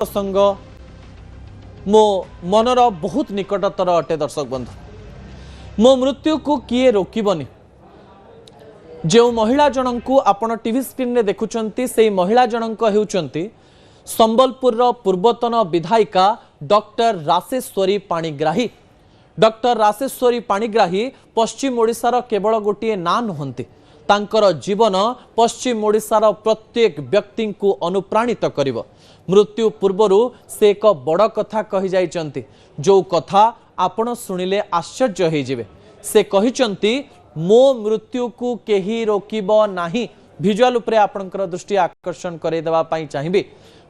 प्रसंग मो मनर बहुत निकटतर अटे। दर्शक बंधु मो मृत्यु को किए रोकबनी जो महिला जनक आपण टीवी स्क्रीन रे देखुचंती से महिला जनक हेउचंती संबलपुर पूर्वतन विधायिका डॉक्टर राशेश्वरी पाणिग्राही। डॉक्टर राशेश्वरी पाणिग्राही पश्चिम ओडिशार केवल गोटे ना नुहंती, तांकर जीवन पश्चिम ओडिशार प्रत्येक व्यक्ति को अनुप्राणित करिवो। मृत्यु पूर्वरु से एक बड़ कथा कहि जाइचंती, जो कथा आपण सुनिले आश्चर्य हो जिवे। से कहिचंती मो मृत्यु को केही रोकिब नाही। विजुअल उपरे आपणकर दृष्टि आकर्षण करे देबा पई चाहिबी।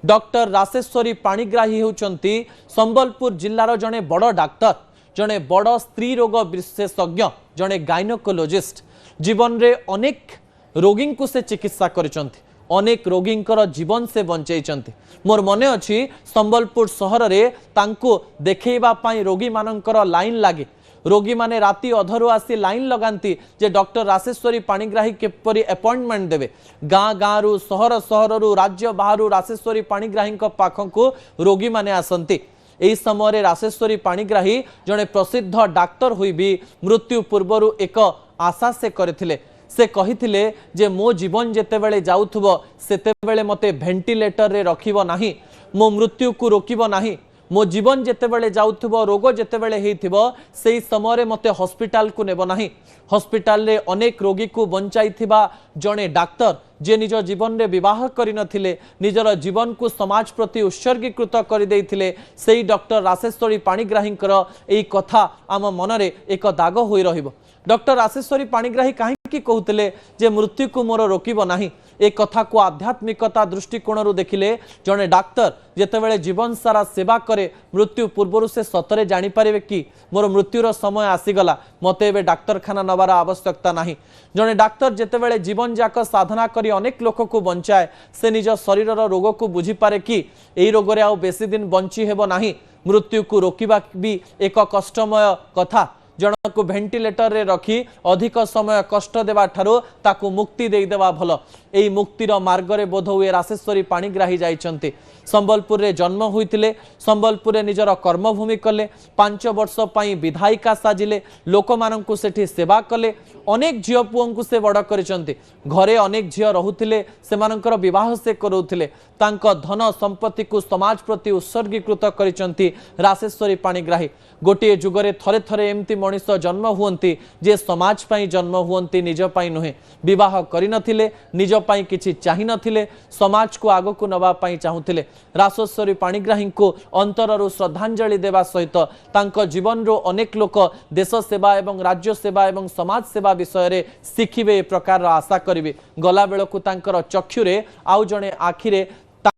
डॉक्टर राशेश्वरी पाणिग्राही होउचंती संबलपुर जिल्लार जने बड़ डाक्टर, जने बड़ स्त्री रोग विशेषज्ञ, जने गायनोकोलॉजिस्ट। जीवन रे अनेक रोगी को से चिकित्सा करिसंती, अनेक रोगींकर जीवन से बंचैचंती। मोर मने अछि संबलपुर सहर रे तांको देखैबा पई रोगी मानकर लाइन लागे। रोगी माने राति अधरु आसी लाइन लगांती जे डॉक्टर राशेश्वरी पाणिग्राही केपरी अपॉइंटमेंट देवे। गाँ गाँ रु सहर सहर रु राज्य बाहरु राशेश्वरी पाणिग्राही पाखकु रोगी माने आसंती। एही समय राशेश्वरी पाणिग्राही जने प्रसिद्ध डाक्टर होई भी मृत्यु पूर्वरु एक आशा से करथिले। से कहिथिले जे मो जीवन जेतेबेले जाउथबो सेतेबेले मते वेंटिलेटर रे रखिबो नाही, मो मृत्यु को रोकिबो नाही। मो जीवन जेतेबेले जाउथबो, रोग जेतेबेले हेइथिबो सेही समय मते हॉस्पिटल को नेबो नाही। हॉस्पिटल रे अनेक रोगी को बंचाइथिबा जने डाक्टर जे निज जीवन रे विवाह करि नथिले, निजर जीवन को समाज प्रति उत्सर्गीकृत कर देइथिले, सेही डॉक्टर राशेश्वरी पाणिग्राहींकर एही कथा आम मनरे एक दाग होई रहिबो। डॉक्टर राशेश्वरी पाणिग्राही काहेकि कहूतिले जे मृत्यु को मोर रोकिबो नाही। एक कथा को आध्यात्मिकता दृष्टिकोण देखिले जने डाक्टर जेतेबेले जीवन सारा सेवा करे मृत्यु पूर्व से सतरे जानी पारिबे कि मोर मृत्युर समय आसीगला, मते एबे डाक्तरखाना नबार आवश्यकता नाही। जने डाक्तर जेतेबेले जीवन जाक साधना करी अनेक लोक को बंचाए, से निज शरीर रोग को बुझी पारे कि एई रोगरे आउ बेसी दिन बंची हेबो नाही। मृत्यु को रोकिबा भी एक कष्टमय कथा। जनक को वेंटिलेटर रे रखी अधिक समय कष्ट देवा ठारो ताकू मुक्ति दे देवा भल। एई मुक्तिर मार्ग रे बोध हुए राशेश्वरी पाणिग्राही जाइचंती। संबलपुर रे जन्म होइतिले, संबलपुर रे निजर कर्मभूमि कले, 5 वर्ष पई विधायिका साजिले, लोक माननकु सेठी सेवा कले, अनेक झियो पुओंकु से बड़ करिसंती। घरे अनेक झियो रहुतिले, सेमानकर विवाह से करूतिले, तांको धन संपत्ति को समाज प्रति उत्सर्गीकृत करिसंती राशेश्वरी पाणिग्राही। गोटे जुगरे थरे थरे एमती मनीष जन्म हुअंती जे समाज पई जन्म हुअंती, निज पई नुहे। विवाह करि नथिले, निज पई किछि चाहि नथिले, समाज को आगो को नबा पई चाहुथिले। राशेश्वरी पाणिग्राही को अंतररु श्रद्धांजलि देवा सहित तांको जीवन रो अनेक लोक देश सेवा एवं राज्य सेवा एवं समाज सेवा विषय रे शिखिबे प्रकार आशा करिवे। गला बेलकु तांकर चक्षुरे आउ जणे आखिरे